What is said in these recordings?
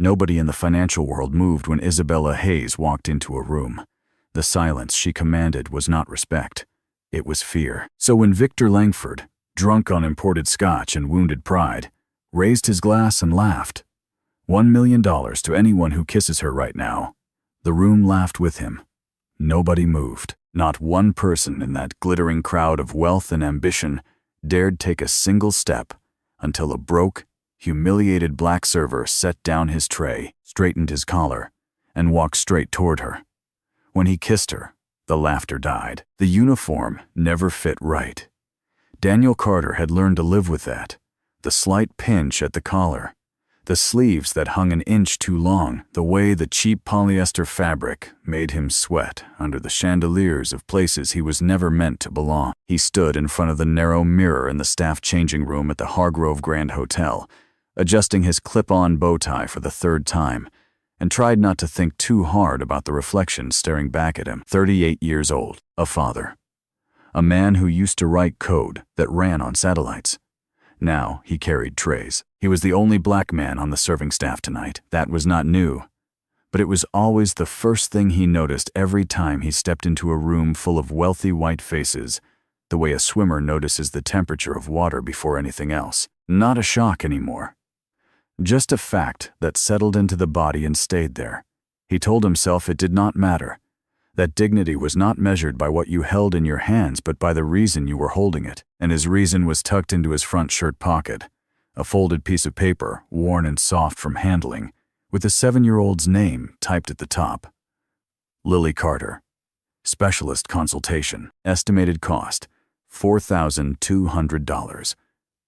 Nobody in the financial world moved when Isabella Hayes walked into a room. The silence she commanded was not respect. It was fear. So when Victor Langford, drunk on imported scotch and wounded pride, raised his glass and laughed, $1 million to anyone who kisses her right now, the room laughed with him. Nobody moved. Not one person in that glittering crowd of wealth and ambition dared take a single step until a broke, humiliated black server set down his tray, straightened his collar, and walked straight toward her. When he kissed her, the laughter died. The uniform never fit right. Daniel Carter had learned to live with that. The slight pinch at the collar, the sleeves that hung an inch too long, the way the cheap polyester fabric made him sweat under the chandeliers of places he was never meant to belong. He stood in front of the narrow mirror in the staff changing room at the Hargrove Grand Hotel, adjusting his clip-on bow tie for the third time, and tried not to think too hard about the reflection staring back at him. 38 years old, a father. A man who used to write code that ran on satellites. Now he carried trays. He was the only black man on the serving staff tonight. That was not new, but it was always the first thing he noticed every time he stepped into a room full of wealthy white faces, the way a swimmer notices the temperature of water before anything else. Not a shock anymore. Just a fact that settled into the body and stayed there. He told himself it did not matter. That dignity was not measured by what you held in your hands, but by the reason you were holding it. And his reason was tucked into his front shirt pocket, a folded piece of paper, worn and soft from handling, with a 7-year-old's name typed at the top. Lily Carter. Specialist consultation. Estimated cost, $4,200.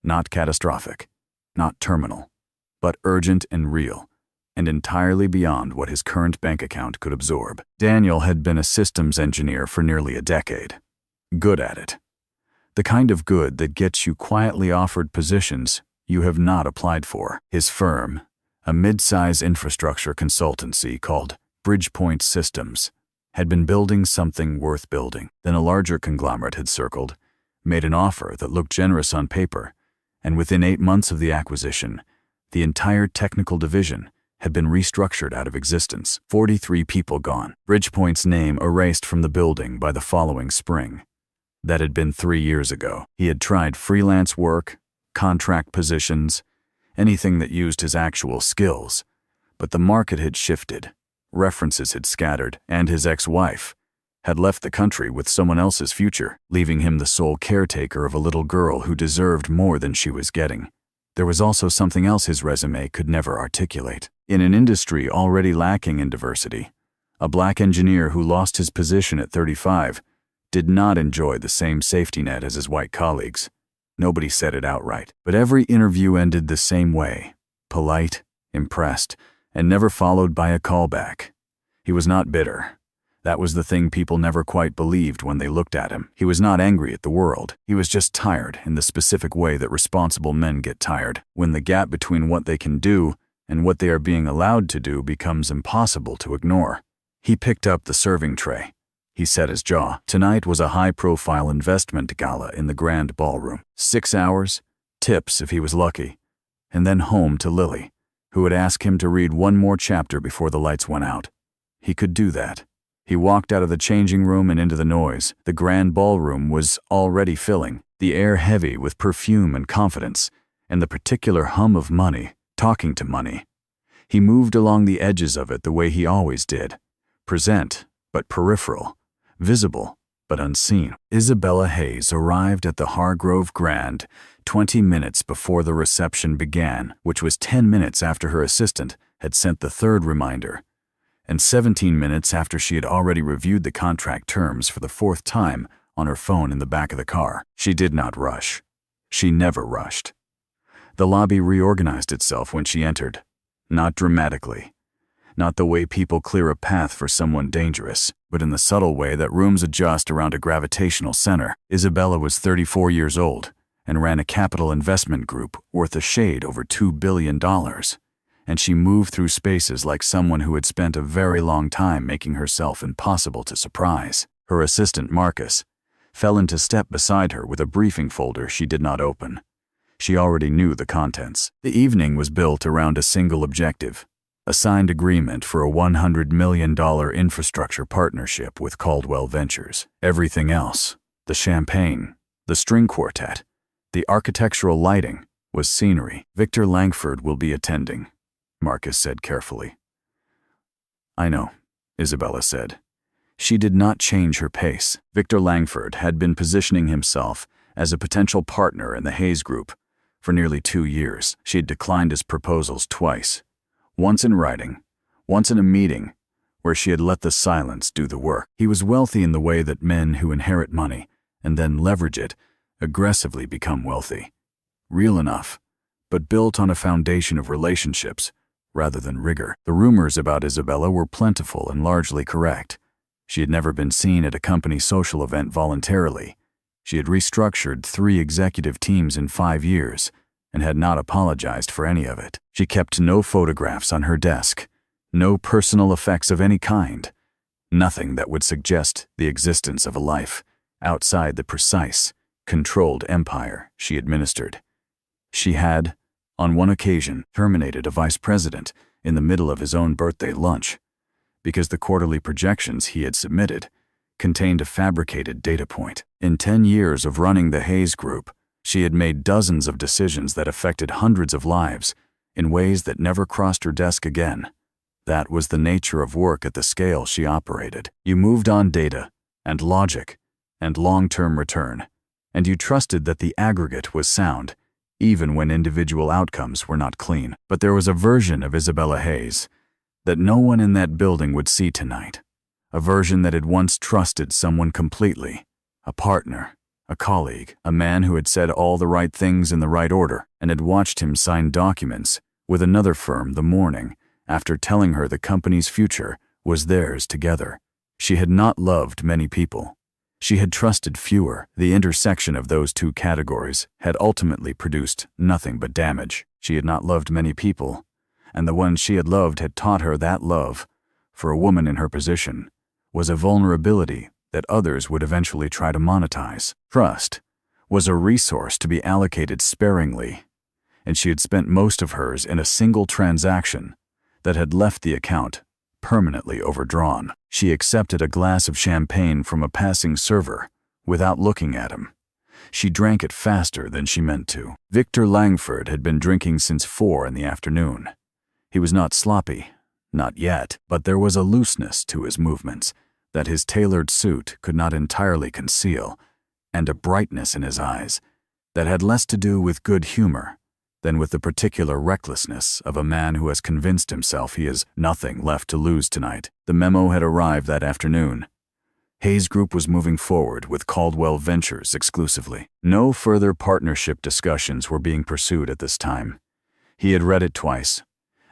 Not catastrophic, not terminal, but urgent and real, and entirely beyond what his current bank account could absorb. Daniel had been a systems engineer for nearly a decade. Good at it. The kind of good that gets you quietly offered positions you have not applied for. His firm, a mid-size infrastructure consultancy called Bridgepoint Systems, had been building something worth building. Then a larger conglomerate had circled, made an offer that looked generous on paper, and within 8 months of the acquisition, the entire technical division had been restructured out of existence. 43 people gone. Bridgepoint's name erased from the building by the following spring. That had been 3 years ago. He had tried freelance work, contract positions, anything that used his actual skills. But the market had shifted, references had scattered, and his ex-wife had left the country with someone else's future, leaving him the sole caretaker of a little girl who deserved more than she was getting. There was also something else his resume could never articulate. In an industry already lacking in diversity, a black engineer who lost his position at 35 did not enjoy the same safety net as his white colleagues. Nobody said it outright, but every interview ended the same way, polite, impressed, and never followed by a callback. He was not bitter. That was the thing people never quite believed when they looked at him. He was not angry at the world. He was just tired in the specific way that responsible men get tired, when the gap between what they can do and what they are being allowed to do becomes impossible to ignore. He picked up the serving tray. He set his jaw. Tonight was a high-profile investment gala in the grand ballroom. 6 hours, tips if he was lucky, and then home to Lily, who would ask him to read one more chapter before the lights went out. He could do that. He walked out of the changing room and into the noise. The grand ballroom was already filling, the air heavy with perfume and confidence, and the particular hum of money, talking to money. He moved along the edges of it the way he always did, present but peripheral, visible but unseen. Isabella Hayes arrived at the Hargrove Grand 20 minutes before the reception began, which was 10 minutes after her assistant had sent the third reminder, and 17 minutes after she had already reviewed the contract terms for the 4th time on her phone in the back of the car. She did not rush. She never rushed. The lobby reorganized itself when she entered, not dramatically, not the way people clear a path for someone dangerous, but in the subtle way that rooms adjust around a gravitational center. Isabella was 34 years old and ran a capital investment group worth a shade over $2 billion. And she moved through spaces like someone who had spent a very long time making herself impossible to surprise. Her assistant, Marcus, fell into step beside her with a briefing folder she did not open. She already knew the contents. The evening was built around a single objective: a signed agreement for a $100 million infrastructure partnership with Caldwell Ventures. Everything else, the champagne, the string quartet, the architectural lighting, was scenery. Victor Langford will be attending, Marcus said carefully. I know, Isabella said. She did not change her pace. Victor Langford had been positioning himself as a potential partner in the Hayes Group for nearly 2 years. She had declined his proposals twice, once in writing, once in a meeting where she had let the silence do the work. He was wealthy in the way that men who inherit money and then leverage it aggressively become wealthy. Real enough, but built on a foundation of relationships rather than rigor. The rumors about Isabella were plentiful and largely correct. She had never been seen at a company social event voluntarily. She had restructured 3 executive teams in 5 years and had not apologized for any of it. She kept no photographs on her desk, no personal effects of any kind, nothing that would suggest the existence of a life outside the precise, controlled empire she administered. She had, on one occasion, terminated a vice president in the middle of his own birthday lunch because the quarterly projections he had submitted contained a fabricated data point. In 10 years of running the Hayes Group, she had made dozens of decisions that affected hundreds of lives in ways that never crossed her desk again. That was the nature of work at the scale she operated. You moved on data and logic and long-term return, and you trusted that the aggregate was sound, even when individual outcomes were not clean. But there was a version of Isabella Hayes that no one in that building would see tonight, a version that had once trusted someone completely, a partner, a colleague, a man who had said all the right things in the right order and had watched him sign documents with another firm the morning after telling her the company's future was theirs together. She had not loved many people. She had trusted fewer. The intersection of those 2 categories had ultimately produced nothing but damage. She had not loved many people, and the ones she had loved had taught her that love, for a woman in her position, was a vulnerability that others would eventually try to monetize. Trust was a resource to be allocated sparingly, and she had spent most of hers in a single transaction that had left the account permanently overdrawn. She accepted a glass of champagne from a passing server without looking at him. She drank it faster than she meant to. Victor Langford had been drinking since 4 in the afternoon. He was not sloppy, not yet, but there was a looseness to his movements that his tailored suit could not entirely conceal, and a brightness in his eyes that had less to do with good humor than with the particular recklessness of a man who has convinced himself he has nothing left to lose tonight. The memo had arrived that afternoon. Hayes Group was moving forward with Caldwell Ventures exclusively. No further partnership discussions were being pursued at this time. He had read it twice.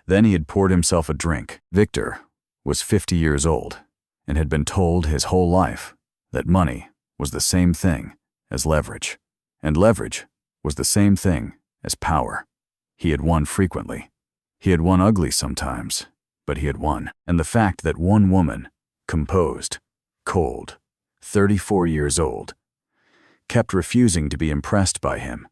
Then he had poured himself a drink. Victor was 50 years old and had been told his whole life that money was the same thing as leverage, and leverage was the same thing as power. He had won frequently. He had won ugly sometimes, but he had won. And the fact that one woman, composed, cold, 34 years old, kept refusing to be impressed by him,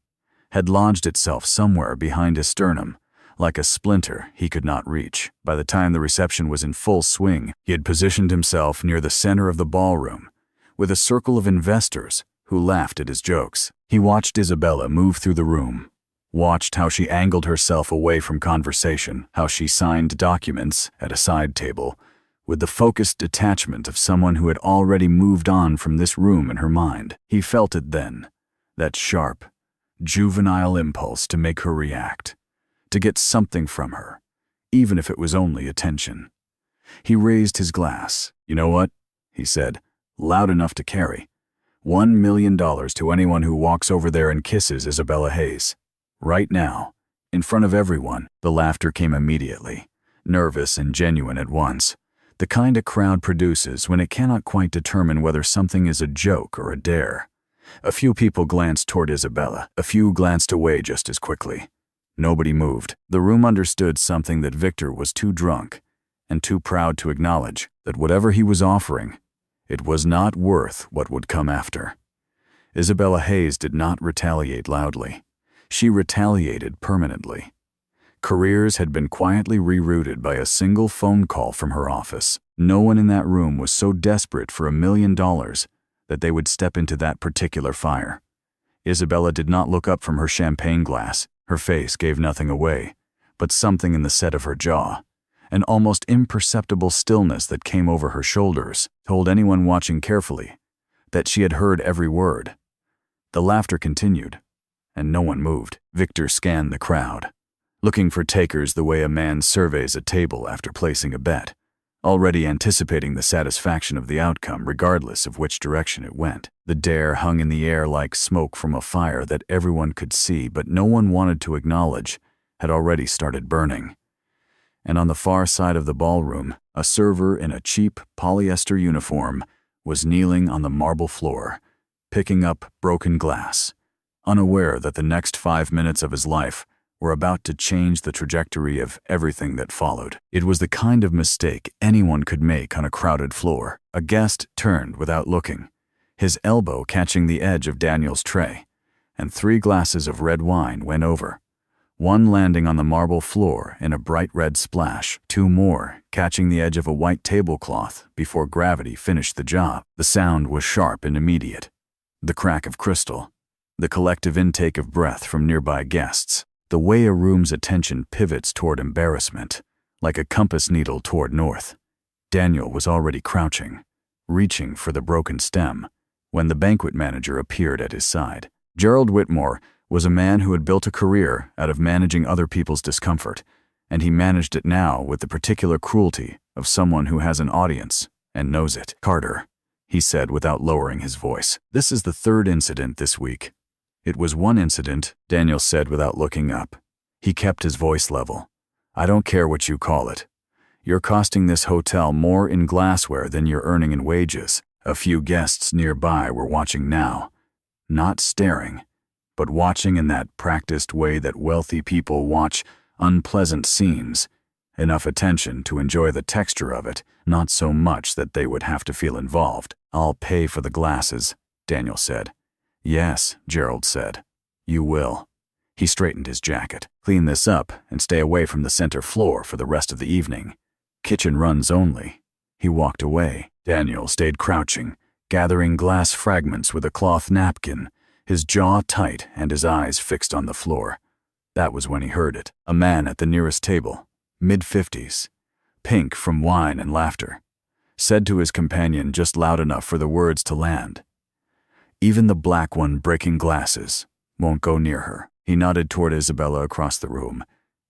had lodged itself somewhere behind his sternum, like a splinter he could not reach. By the time the reception was in full swing, he had positioned himself near the center of the ballroom, with a circle of investors who laughed at his jokes. He watched Isabella move through the room, watched how she angled herself away from conversation, how she signed documents at a side table, with the focused detachment of someone who had already moved on from this room in her mind. He felt it then, that sharp, juvenile impulse to make her react, to get something from her, even if it was only attention. He raised his glass. "You know what?" he said, loud enough to carry. $1 million to anyone who walks over there and kisses Isabella Hayes. Right now, in front of everyone. The laughter came immediately, nervous and genuine at once, the kind a crowd produces when it cannot quite determine whether something is a joke or a dare. A few people glanced toward Isabella. A few glanced away just as quickly. Nobody moved. The room understood something that Victor was too drunk and too proud to acknowledge, that whatever he was offering, it was not worth what would come after. Isabella Hayes did not retaliate loudly. She retaliated permanently. Careers had been quietly rerouted by a single phone call from her office. No one in that room was so desperate for $1 million that they would step into that particular fire. Isabella did not look up from her champagne glass. Her face gave nothing away, but something in the set of her jaw, an almost imperceptible stillness that came over her shoulders, told anyone watching carefully that she had heard every word. The laughter continued, and no one moved. Victor scanned the crowd, looking for takers the way a man surveys a table after placing a bet, already anticipating the satisfaction of the outcome regardless of which direction it went. The dare hung in the air like smoke from a fire that everyone could see but no one wanted to acknowledge had already started burning. And on the far side of the ballroom, a server in a cheap polyester uniform was kneeling on the marble floor, picking up broken glass, unaware that the next 5 minutes of his life were about to change the trajectory of everything that followed. It was the kind of mistake anyone could make on a crowded floor. A guest turned without looking, his elbow catching the edge of Daniel's tray, and 3 glasses of red wine went over, one landing on the marble floor in a bright red splash, 2 more catching the edge of a white tablecloth before gravity finished the job. The sound was sharp and immediate. The crack of crystal, the collective intake of breath from nearby guests, the way a room's attention pivots toward embarrassment, like a compass needle toward north. Daniel was already crouching, reaching for the broken stem, when the banquet manager appeared at his side. Gerald Whitmore was a man who had built a career out of managing other people's discomfort, and he managed it now with the particular cruelty of someone who has an audience and knows it. "Carter," he said without lowering his voice, "this is the 3rd incident this week." "It was one incident," Daniel said without looking up. He kept his voice level. "I don't care what you call it. You're costing this hotel more in glassware than you're earning in wages." A few guests nearby were watching now, not staring, but watching in that practiced way that wealthy people watch unpleasant scenes, enough attention to enjoy the texture of it, not so much that they would have to feel involved. "I'll pay for the glasses," Daniel said. "Yes," Gerald said. "You will." He straightened his jacket. "Clean this up and stay away from the center floor for the rest of the evening. Kitchen runs only." He walked away. Daniel stayed crouching, gathering glass fragments with a cloth napkin, his jaw tight and his eyes fixed on the floor. That was when he heard it. A man at the nearest table, mid-50s, pink from wine and laughter, said to his companion just loud enough for the words to land, "Even the black one breaking glasses won't go near her." He nodded toward Isabella across the room,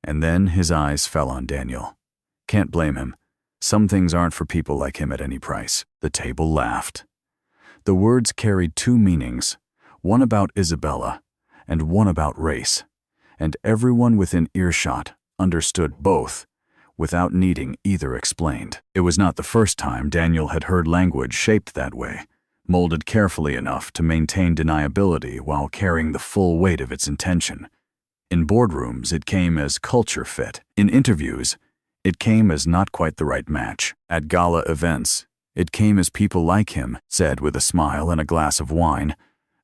and then his eyes fell on Daniel. Can't blame him. Some things aren't for people like him at any price. The table laughed. The words carried 2 meanings, one about Isabella and one about race, and everyone within earshot understood both without needing either explained. It was not the first time Daniel had heard language shaped that way, molded carefully enough to maintain deniability while carrying the full weight of its intention. In boardrooms, it came as culture fit. In interviews, it came as not quite the right match. At gala events, it came as people like him said with a smile and a glass of wine,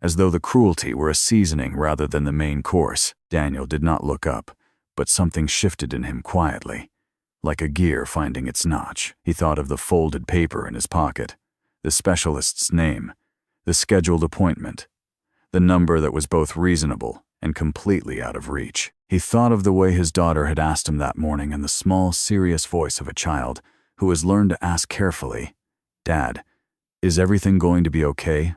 as though the cruelty were a seasoning rather than the main course. Daniel did not look up, but something shifted in him quietly, like a gear finding its notch. He thought of the folded paper in his pocket, the specialist's name, the scheduled appointment, the number that was both reasonable and completely out of reach. He thought of the way his daughter had asked him that morning in the small, serious voice of a child who has learned to ask carefully, "Dad, is everything going to be okay?"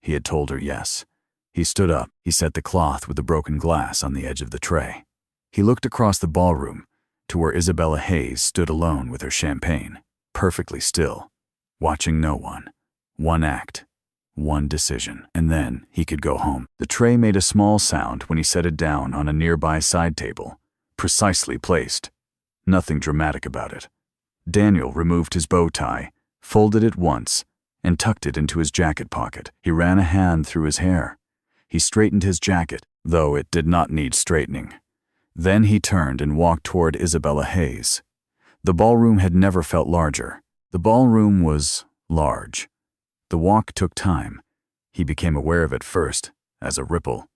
He had told her yes. He stood up. He set the cloth with the broken glass on the edge of the tray. He looked across the ballroom to where Isabella Hayes stood alone with her champagne, perfectly still, watching no one. One act, one decision, and then he could go home. The tray made a small sound when he set it down on a nearby side table, precisely placed. Nothing dramatic about it. Daniel removed his bow tie, folded it once, and tucked it into his jacket pocket. He ran a hand through his hair. He straightened his jacket, though it did not need straightening. Then he turned and walked toward Isabella Hayes. The ballroom had never felt larger. The ballroom was large. The walk took time. He became aware of it first, as a ripple,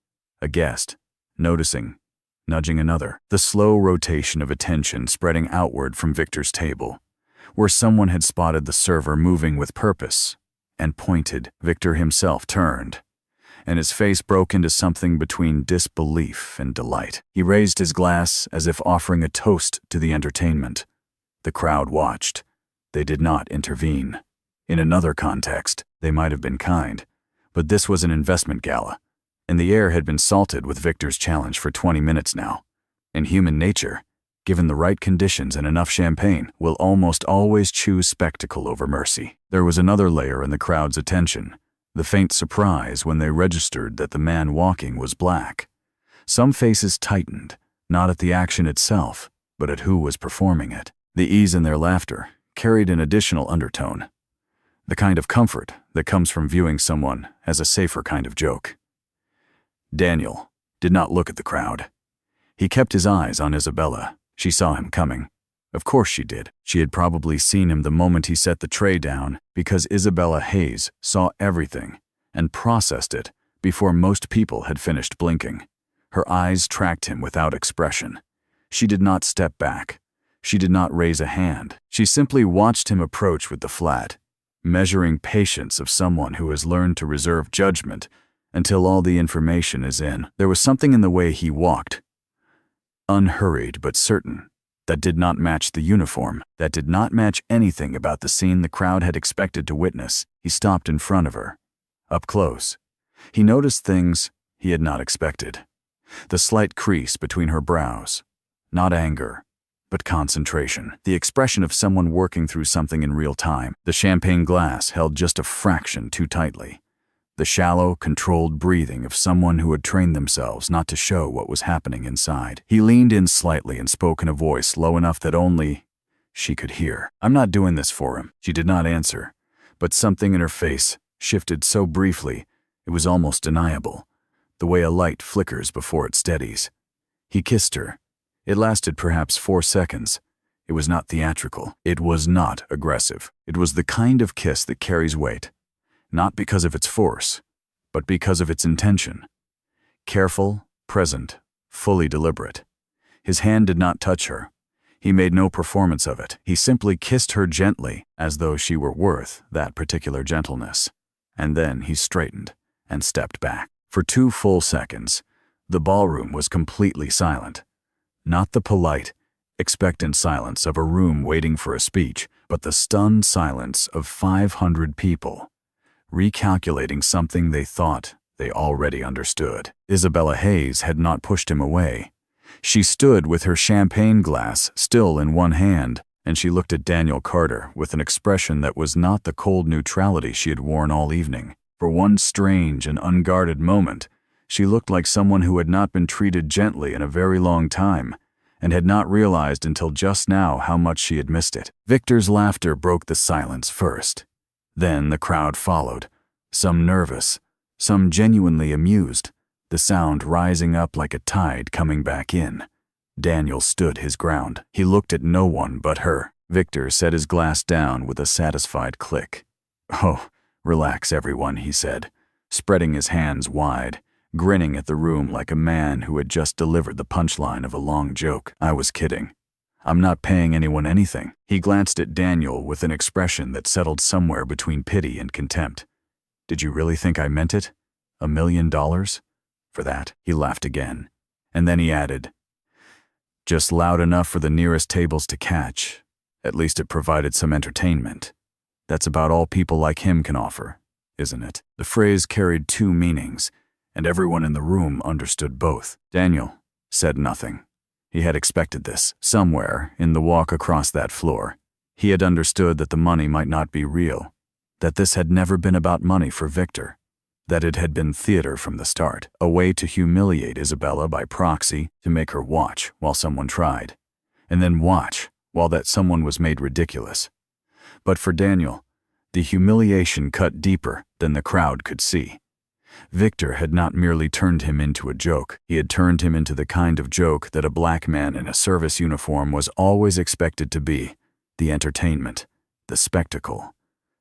a guest, noticing, nudging another. The slow rotation of attention spreading outward from Victor's table, where someone had spotted the server moving with purpose and pointed. Victor himself turned, and his face broke into something between disbelief and delight. He raised his glass as if offering a toast to the entertainment. The crowd watched. They did not intervene. In another context, they might have been kind, but this was an investment gala, and the air had been salted with Victor's challenge for 20 minutes now. And human nature, given the right conditions and enough champagne, will almost always choose spectacle over mercy. There was another layer in the crowd's attention, the faint surprise when they registered that the man walking was black. Some faces tightened, not at the action itself, but at who was performing it. The ease in their laughter carried an additional undertone, the kind of comfort that comes from viewing someone as a safer kind of joke. Daniel did not look at the crowd. He kept his eyes on Isabella. She saw him coming. Of course she did. She had probably seen him the moment he set the tray down, because Isabella Hayes saw everything and processed it before most people had finished blinking. Her eyes tracked him without expression. She did not step back. She did not raise a hand. She simply watched him approach with the flat, measuring patience of someone who has learned to reserve judgment until all the information is in. There was something in the way he walked, unhurried but certain, that did not match the uniform, that did not match anything about the scene the crowd had expected to witness. He stopped in front of her, up close. He noticed things he had not expected. The slight crease between her brows, not anger, but concentration. The expression of someone working through something in real time. The champagne glass held just a fraction too tightly. The shallow, controlled breathing of someone who had trained themselves not to show what was happening inside. He leaned in slightly and spoke in a voice low enough that only she could hear. "I'm not doing this for him." She did not answer, but something in her face shifted so briefly it was almost deniable, the way a light flickers before it steadies. He kissed her. It lasted perhaps 4 seconds. It was not theatrical. It was not aggressive. It was the kind of kiss that carries weight. Not because of its force, but because of its intention. Careful, present, fully deliberate. His hand did not touch her. He made no performance of it. He simply kissed her gently, as though she were worth that particular gentleness. And then he straightened and stepped back. For 2 full seconds, the ballroom was completely silent. Not the polite, expectant silence of a room waiting for a speech, but the stunned silence of 500 people, recalculating something they thought they already understood. Isabella Hayes had not pushed him away. She stood with her champagne glass still in one hand, and she looked at Daniel Carter with an expression that was not the cold neutrality she had worn all evening. For one strange and unguarded moment, she looked like someone who had not been treated gently in a very long time, and had not realized until just now how much she had missed it. Victor's laughter broke the silence first. Then the crowd followed, some nervous, some genuinely amused, the sound rising up like a tide coming back in. Daniel stood his ground. He looked at no one but her. Victor set his glass down with a satisfied click. "Oh, relax everyone," he said, spreading his hands wide, grinning at the room like a man who had just delivered the punchline of a long joke. "I was kidding. I'm not paying anyone anything." He glanced at Daniel with an expression that settled somewhere between pity and contempt. "Did you really think I meant it? $1 million? For that?" He laughed again. And then he added, "Just loud enough for the nearest tables to catch. At least it provided some entertainment. That's about all people like him can offer, isn't it?" The phrase carried 2 meanings, and everyone in the room understood both. Daniel said nothing. He had expected this. Somewhere in the walk across that floor, he had understood that the money might not be real, that this had never been about money for Victor, that it had been theater from the start, a way to humiliate Isabella by proxy, to make her watch while someone tried, and then watch while that someone was made ridiculous. But for Daniel, the humiliation cut deeper than the crowd could see. Victor had not merely turned him into a joke. He had turned him into the kind of joke that a black man in a service uniform was always expected to be: the entertainment, the spectacle,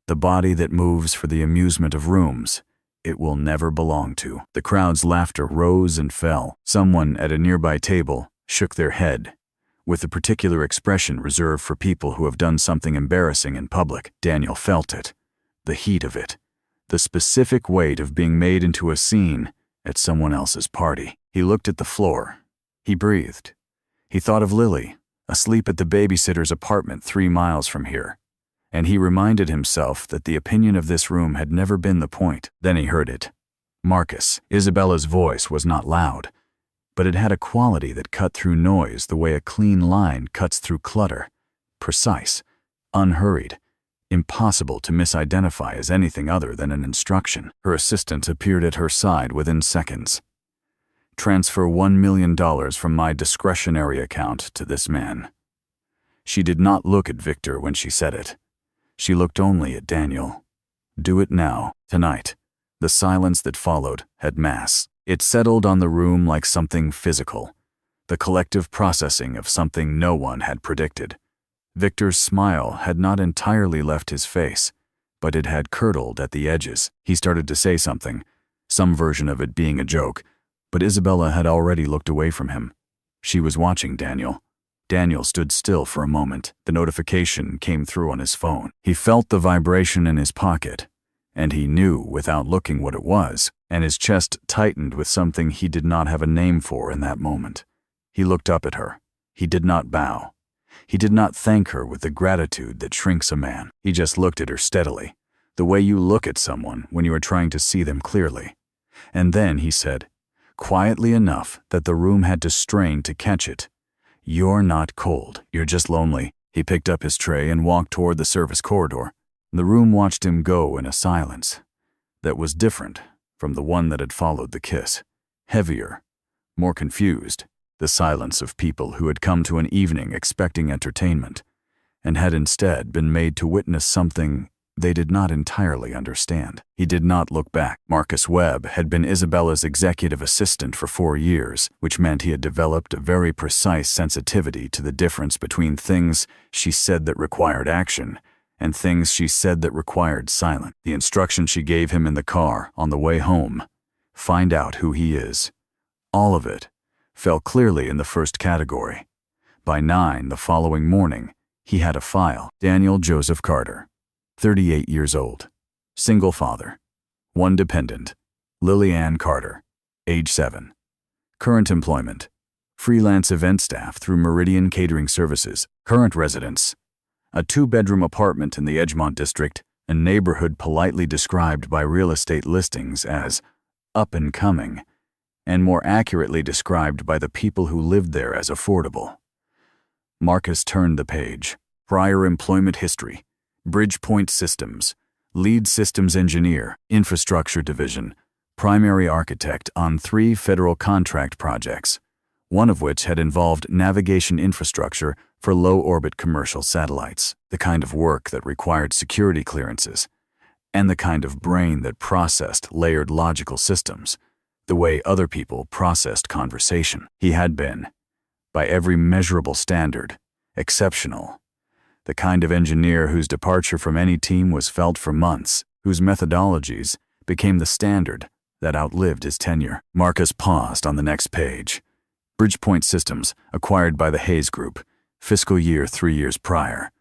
the body that moves for the amusement of rooms, it will never belong to. The crowd's laughter rose and fell. Someone at a nearby table shook their head, with the particular expression reserved for people who have done something embarrassing in public. Daniel felt it, the heat of it, the specific weight of being made into a scene at someone else's party. He looked at the floor. He breathed. He thought of Lily, asleep at the babysitter's apartment 3 miles from here, and he reminded himself that the opinion of this room had never been the point. Then he heard it. Marcus. Isabella's voice was not loud, but it had a quality that cut through noise the way a clean line cuts through clutter. Precise, unhurried, impossible to misidentify as anything other than an instruction. Her assistant appeared at her side within seconds. Transfer $1 million from my discretionary account to this man. She did not look at Victor when she said it. She looked only at Daniel. Do it now, tonight. The silence that followed had mass. It settled on the room like something physical, the collective processing of something no one had predicted. Victor's smile had not entirely left his face, but it had curdled at the edges. He started to say something, some version of it being a joke, but Isabella had already looked away from him. She was watching Daniel. Daniel stood still for a moment. The notification came through on his phone. He felt the vibration in his pocket, and he knew without looking what it was, and his chest tightened with something he did not have a name for in that moment. He looked up at her. He did not bow. He did not thank her with the gratitude that shrinks a man. He just looked at her steadily, the way you look at someone when you are trying to see them clearly. And then he said, quietly enough that the room had to strain to catch it, "You're not cold, you're just lonely." He picked up his tray and walked toward the service corridor. The room watched him go in a silence that was different from the one that had followed the kiss. Heavier, more confused, the silence of people who had come to an evening expecting entertainment and had instead been made to witness something they did not entirely understand. He did not look back. Marcus Webb had been Isabella's executive assistant for 4 years, which meant he had developed a very precise sensitivity to the difference between things she said that required action and things she said that required silence. The instruction she gave him in the car on the way home, find out who he is, all of it, fell clearly in the first category. By 9 the following morning, he had a file. Daniel Joseph Carter, 38 years old, single father, 1 dependent, Lily Ann Carter, age 7. Current employment, freelance event staff through Meridian Catering Services. Current residence, a 2-bedroom apartment in the Edgemont district, a neighborhood politely described by real estate listings as up and coming, and more accurately described by the people who lived there as affordable. Marcus turned the page. Prior employment history, Bridgepoint Systems, lead systems engineer, infrastructure division, primary architect on 3 federal contract projects, one of which had involved navigation infrastructure for low-orbit commercial satellites, the kind of work that required security clearances, and the kind of brain that processed layered logical systems, the way other people processed conversation. He had been, by every measurable standard, exceptional. The kind of engineer whose departure from any team was felt for months, whose methodologies became the standard that outlived his tenure. Marcus paused on the next page. Bridgepoint Systems, acquired by the Hayes Group, fiscal year 3 years prior.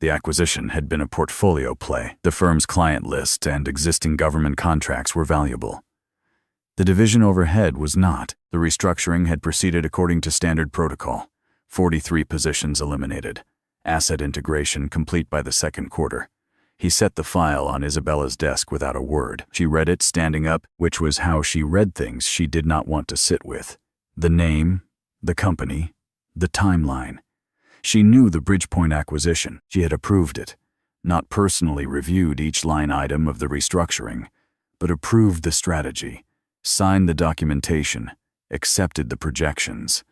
The acquisition had been a portfolio play. The firm's client list and existing government contracts were valuable. The division overhead was not. The restructuring had proceeded according to standard protocol. 43 positions eliminated. Asset integration complete by the 2nd quarter. He set the file on Isabella's desk without a word. She read it standing up, which was how she read things she did not want to sit with. The name, the company, the timeline. She knew the Bridgepoint acquisition. She had approved it, not personally reviewed each line item of the restructuring, but approved the strategy, signed the documentation, accepted the projections.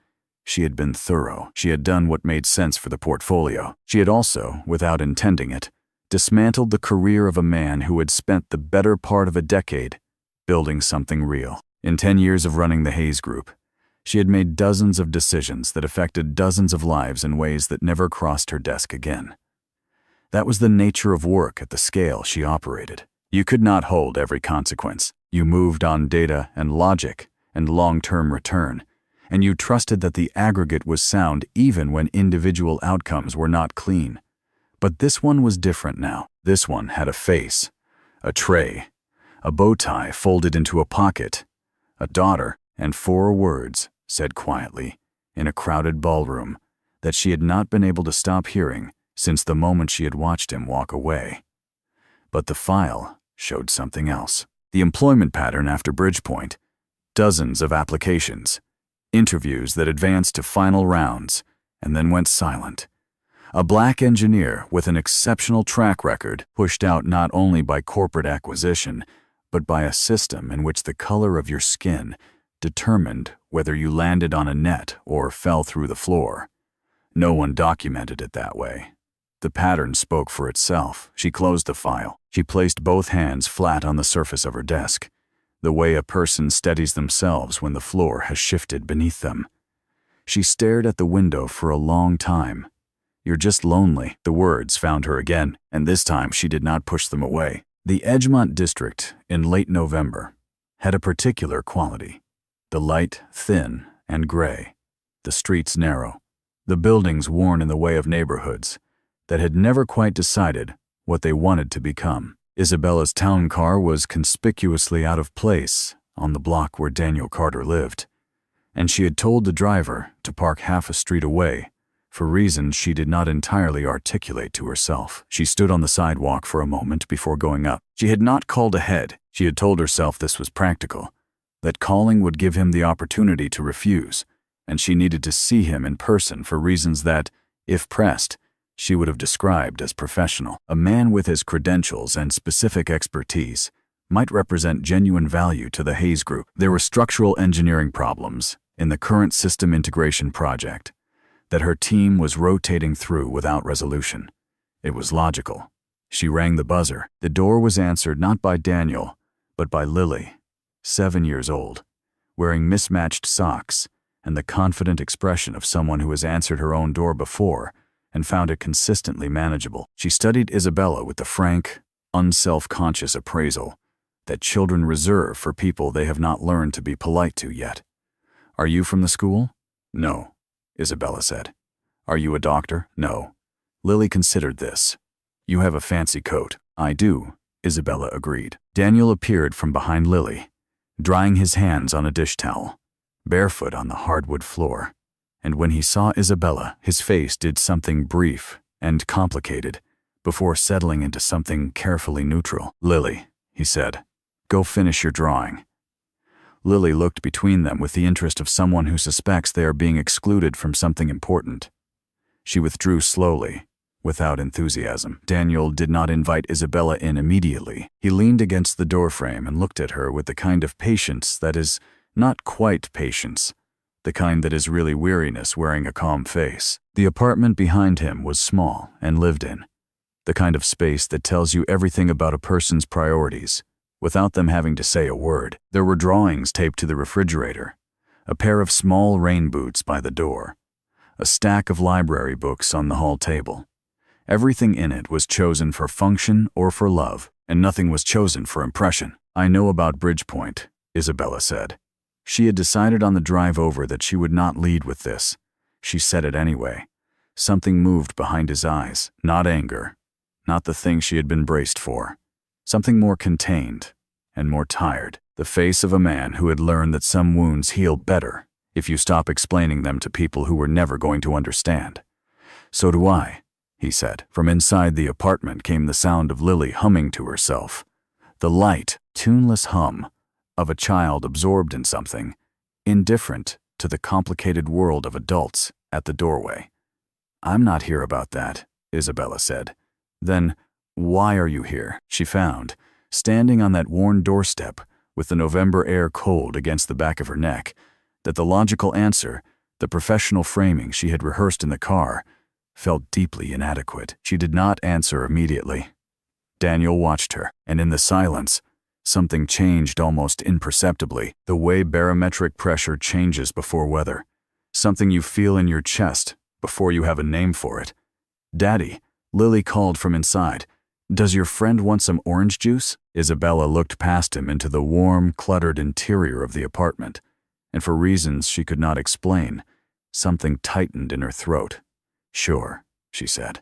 She had been thorough. She had done what made sense for the portfolio. She had also, without intending it, dismantled the career of a man who had spent the better part of a decade building something real. In 10 years of running the Hayes Group, she had made dozens of decisions that affected dozens of lives in ways that never crossed her desk again. That was the nature of work at the scale she operated. You could not hold every consequence. You moved on data and logic and long-term return, and you trusted that the aggregate was sound even when individual outcomes were not clean. But this one was different now. This one had a face, a tray, a bow tie folded into a pocket, a daughter, and 4 words said quietly in a crowded ballroom that she had not been able to stop hearing since the moment she had watched him walk away. But the file showed something else. The employment pattern after Bridgepoint, dozens of applications, interviews that advanced to final rounds and then went silent. A black engineer with an exceptional track record pushed out not only by corporate acquisition, but by a system in which the color of your skin determined whether you landed on a net or fell through the floor. No one documented it that way. The pattern spoke for itself. She closed the file. She placed both hands flat on the surface of her desk, the way a person steadies themselves when the floor has shifted beneath them. She stared at the window for a long time. "You're just lonely." The words found her again, and this time she did not push them away. The Edgemont district in late November had a particular quality. The light thin and gray, the streets narrow, the buildings worn in the way of neighborhoods that had never quite decided what they wanted to become. Isabella's town car was conspicuously out of place on the block where Daniel Carter lived, and she had told the driver to park half a street away for reasons she did not entirely articulate to herself. She stood on the sidewalk for a moment before going up. She had not called ahead. She had told herself this was practical, that calling would give him the opportunity to refuse, and she needed to see him in person for reasons that, if pressed, she would have described as professional. A man with his credentials and specific expertise might represent genuine value to the Hayes Group. There were structural engineering problems in the current system integration project that her team was rotating through without resolution. It was logical. She rang the buzzer. The door was answered not by Daniel, but by Lily, 7 years old, wearing mismatched socks and the confident expression of someone who has answered her own door before and found it consistently manageable. She studied Isabella with the frank, unself-conscious appraisal that children reserve for people they have not learned to be polite to yet. "Are you from the school?" "No," Isabella said. "Are you a doctor?" "No." Lily considered this. "You have a fancy coat." "I do," Isabella agreed. Daniel appeared from behind Lily, drying his hands on a dish towel, barefoot on the hardwood floor. And when he saw Isabella, his face did something brief and complicated before settling into something carefully neutral. "Lily," he said, "go finish your drawing." Lily looked between them with the interest of someone who suspects they are being excluded from something important. She withdrew slowly, without enthusiasm. Daniel did not invite Isabella in immediately. He leaned against the doorframe and looked at her with the kind of patience that is not quite patience, the kind that is really weariness wearing a calm face. The apartment behind him was small and lived in, the kind of space that tells you everything about a person's priorities without them having to say a word. There were drawings taped to the refrigerator, a pair of small rain boots by the door, a stack of library books on the hall table. Everything in it was chosen for function or for love, and nothing was chosen for impression. "I know about Bridgepoint," Isabella said. She had decided on the drive over that she would not lead with this. She said it anyway. Something moved behind his eyes, not anger, not the thing she had been braced for. Something more contained and more tired. The face of a man who had learned that some wounds heal better if you stop explaining them to people who were never going to understand. "So do I," he said. From inside the apartment came the sound of Lily humming to herself, the light, tuneless hum of a child absorbed in something, indifferent to the complicated world of adults at the doorway. "I'm not here about that," Isabella said. "Then why are you here?" She found, standing on that worn doorstep with the November air cold against the back of her neck, that the logical answer, the professional framing she had rehearsed in the car, felt deeply inadequate. She did not answer immediately. Daniel watched her, and in the silence, something changed almost imperceptibly, the way barometric pressure changes before weather, something you feel in your chest before you have a name for it. "Daddy," Lily called from inside. "Does your friend want some orange juice?" Isabella looked past him into the warm, cluttered interior of the apartment, and for reasons she could not explain, something tightened in her throat. "Sure," she said.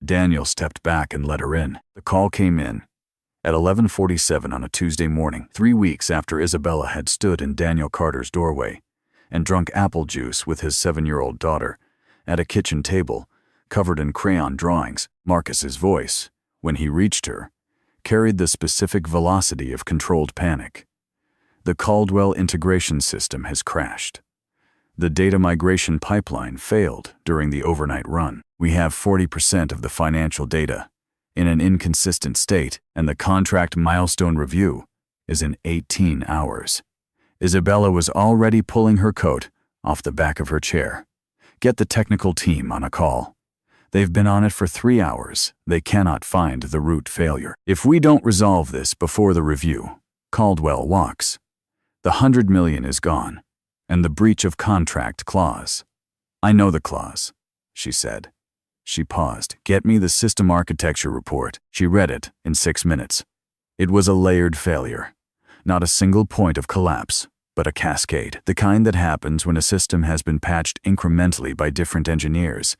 Daniel stepped back and let her in. The call came in at 11:47 on a Tuesday morning, 3 weeks after Isabella had stood in Daniel Carter's doorway and drunk apple juice with his 7-year-old daughter at a kitchen table covered in crayon drawings. Marcus's voice, when he reached her, carried the specific velocity of controlled panic. "The Caldwell integration system has crashed. The data migration pipeline failed during the overnight run. We have 40% of the financial data in an inconsistent state, and the contract milestone review is in 18 hours. Isabella was already pulling her coat off the back of her chair. "Get the technical team on a call. They've been on it for 3 hours. They cannot find the root failure. If we don't resolve this before the review, Caldwell walks. The $100 million is gone, and the breach of contract clause." "I know the clause," she said. She paused. "Get me the system architecture report." She read it in 6 minutes. It was a layered failure. Not a single point of collapse, but a cascade. The kind that happens when a system has been patched incrementally by different engineers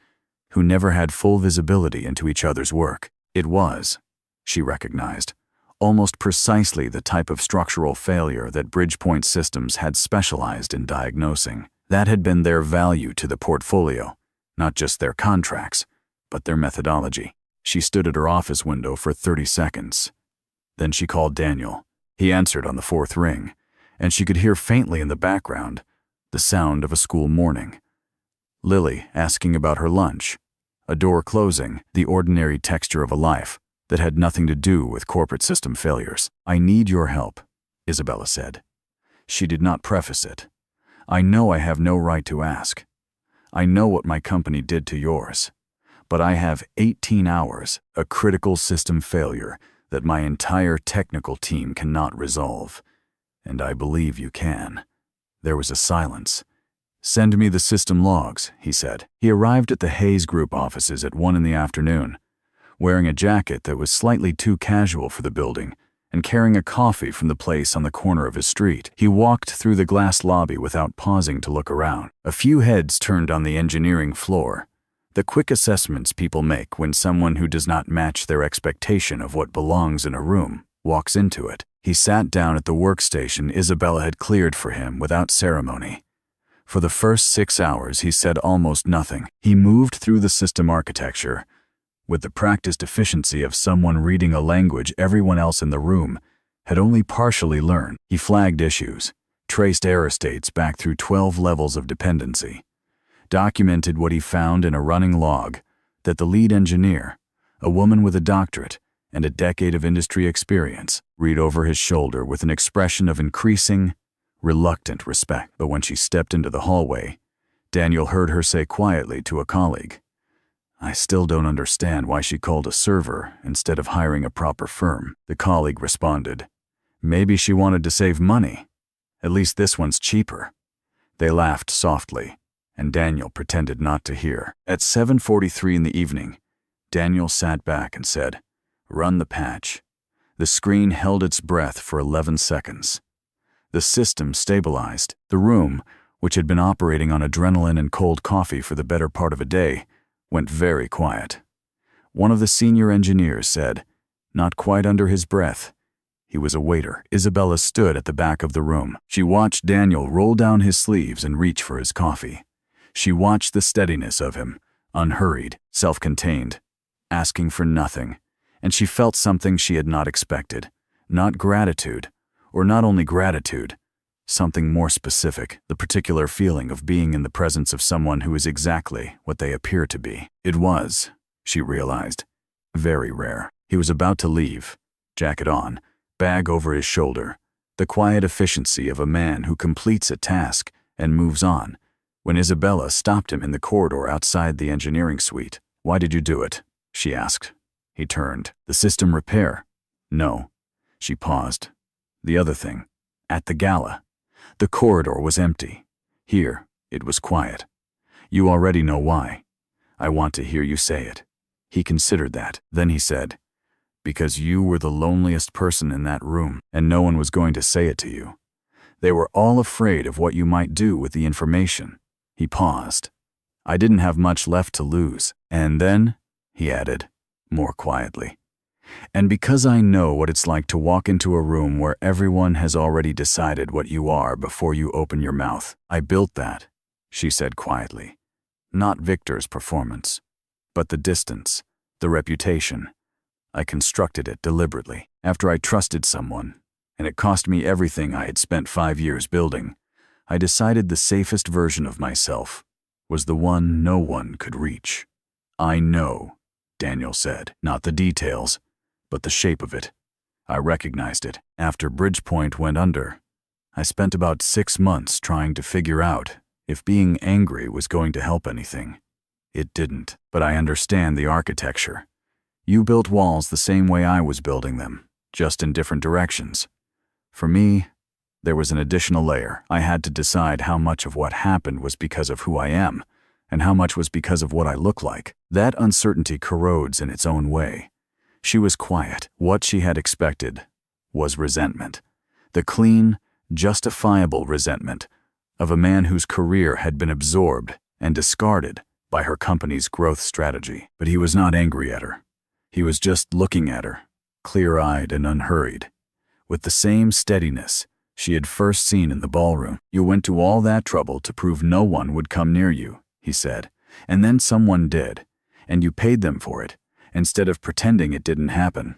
who never had full visibility into each other's work. It was, she recognized, almost precisely the type of structural failure that Bridgepoint Systems had specialized in diagnosing. That had been their value to the portfolio, not just their contracts, but their methodology. She stood at her office window for 30 seconds. Then she called Daniel. He answered on the 4th ring, and she could hear faintly in the background the sound of a school morning. Lily asking about her lunch, a door closing, the ordinary texture of a life that had nothing to do with corporate system failures. "I need your help," Isabella said. She did not preface it. "I know I have no right to ask. I know what my company did to yours. But I have 18 hours, a critical system failure that my entire technical team cannot resolve. And I believe you can." There was a silence. "Send me the system logs," he said. He arrived at the Hayes Group offices at 1 in the afternoon, wearing a jacket that was slightly too casual for the building and carrying a coffee from the place on the corner of his street. He walked through the glass lobby without pausing to look around. A few heads turned on the engineering floor, the quick assessments people make when someone who does not match their expectation of what belongs in a room walks into it. He sat down at the workstation Isabella had cleared for him without ceremony. For the first 6 hours, he said almost nothing. He moved through the system architecture with the practiced efficiency of someone reading a language everyone else in the room had only partially learned. He flagged issues, traced error states back through 12 levels of dependency, documented what he found in a running log that the lead engineer, a woman with a doctorate and a decade of industry experience, read over his shoulder with an expression of increasing, reluctant respect. But when she stepped into the hallway, Daniel heard her say quietly to a colleague, "I still don't understand why she called a server instead of hiring a proper firm." The colleague responded, "Maybe she wanted to save money. At least this one's cheaper." They laughed softly, and Daniel pretended not to hear. At 7:43 in the evening, Daniel sat back and said, "Run the patch." The screen held its breath for 11 seconds. The system stabilized. The room, which had been operating on adrenaline and cold coffee for the better part of a day, went very quiet. One of the senior engineers said, not quite under his breath, he was a waiter. Isabella stood at the back of the room. She watched Daniel roll down his sleeves and reach for his coffee. She watched the steadiness of him, unhurried, self-contained, asking for nothing, and she felt something she had not expected. Not gratitude, or not only gratitude, something more specific, the particular feeling of being in the presence of someone who is exactly what they appear to be. It was, she realized, very rare. He was about to leave, jacket on, bag over his shoulder, the quiet efficiency of a man who completes a task and moves on, when Isabella stopped him in the corridor outside the engineering suite. "Why did you do it?" she asked. He turned. "The system repair?" "No." She paused. "The other thing. At the gala. The corridor was empty. Here, it was quiet. You already know why. I want to hear you say it." He considered that. Then he said, Because you were the loneliest person in that room, and no one was going to say it to you. They were all afraid of what you might do with the information." He paused. "I didn't have much left to lose. And then," he added, more quietly, "and because I know what it's like to walk into a room where everyone has already decided what you are before you open your mouth, I built that," she said quietly. "Not Victor's performance, but the distance, the reputation. I constructed it deliberately. After I trusted someone, and it cost me everything I had spent 5 years building, I decided the safest version of myself was the one no one could reach." "I know," Daniel said, "not the details, but the shape of it. I recognized it. After Bridgepoint went under, I spent about 6 months trying to figure out if being angry was going to help anything. It didn't, but I understand the architecture. You built walls the same way I was building them, just in different directions. For me, there was an additional layer. I had to decide how much of what happened was because of who I am, and how much was because of what I look like. That uncertainty corrodes in its own way." She was quiet. What she had expected was resentment. The clean, justifiable resentment of a man whose career had been absorbed and discarded by her company's growth strategy. But he was not angry at her. He was just looking at her, clear-eyed and unhurried, with the same steadiness she had first seen in the ballroom. "You went to all that trouble to prove no one would come near you," he said, "and then someone did, and you paid them for it, instead of pretending it didn't happen."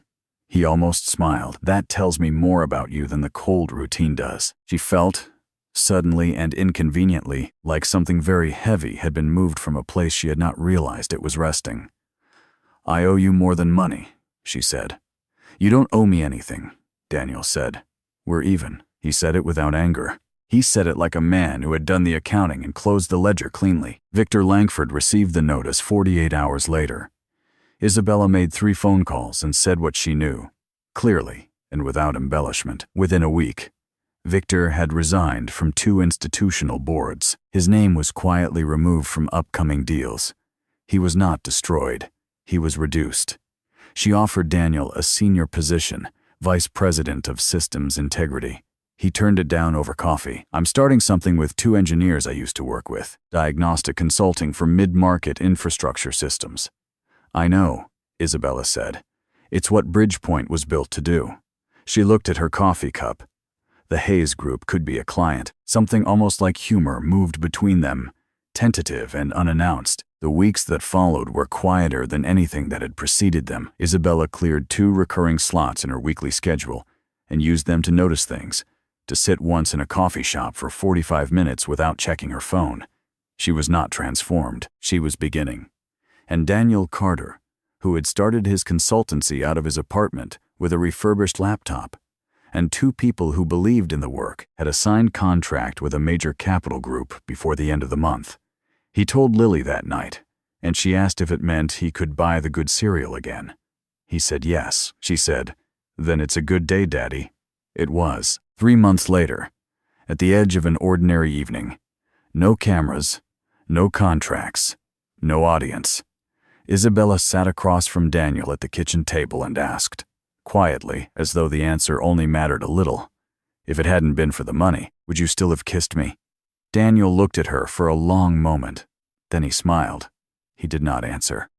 He almost smiled. "That tells me more about you than the cold routine does." She felt, suddenly and inconveniently, like something very heavy had been moved from a place she had not realized it was resting. "I owe you more than money," she said. "You don't owe me anything," Daniel said. "We're even." He said it without anger. He said it like a man who had done the accounting and closed the ledger cleanly. Victor Langford received the notice 48 hours later. Isabella made 3 phone calls and said what she knew, clearly and without embellishment. Within a week, Victor had resigned from 2 institutional boards. His name was quietly removed from upcoming deals. He was not destroyed. He was reduced. She offered Daniel a senior position, vice president of systems integrity. He turned it down over coffee. "I'm starting something with 2 engineers I used to work with, diagnostic consulting for mid-market infrastructure systems." "I know," Isabella said. "It's what Bridgepoint was built to do." She looked at her coffee cup. The Hayes Group could be a client. Something almost like humor moved between them, tentative and unannounced. The weeks that followed were quieter than anything that had preceded them. Isabella cleared 2 recurring slots in her weekly schedule and used them to notice things, to sit once in a coffee shop for 45 minutes without checking her phone. She was not transformed. She was beginning. And Daniel Carter, who had started his consultancy out of his apartment with a refurbished laptop, and 2 people who believed in the work, had a signed contract with a major capital group before the end of the month. He told Lily that night, and she asked if it meant he could buy the good cereal again. He said yes. She said, "Then it's a good day, Daddy." It was. 3 months later, at the edge of an ordinary evening, no cameras, no contracts, no audience, Isabella sat across from Daniel at the kitchen table and asked, quietly, as though the answer only mattered a little, "If it hadn't been for the money, would you still have kissed me?" Daniel looked at her for a long moment. Then he smiled. He did not answer.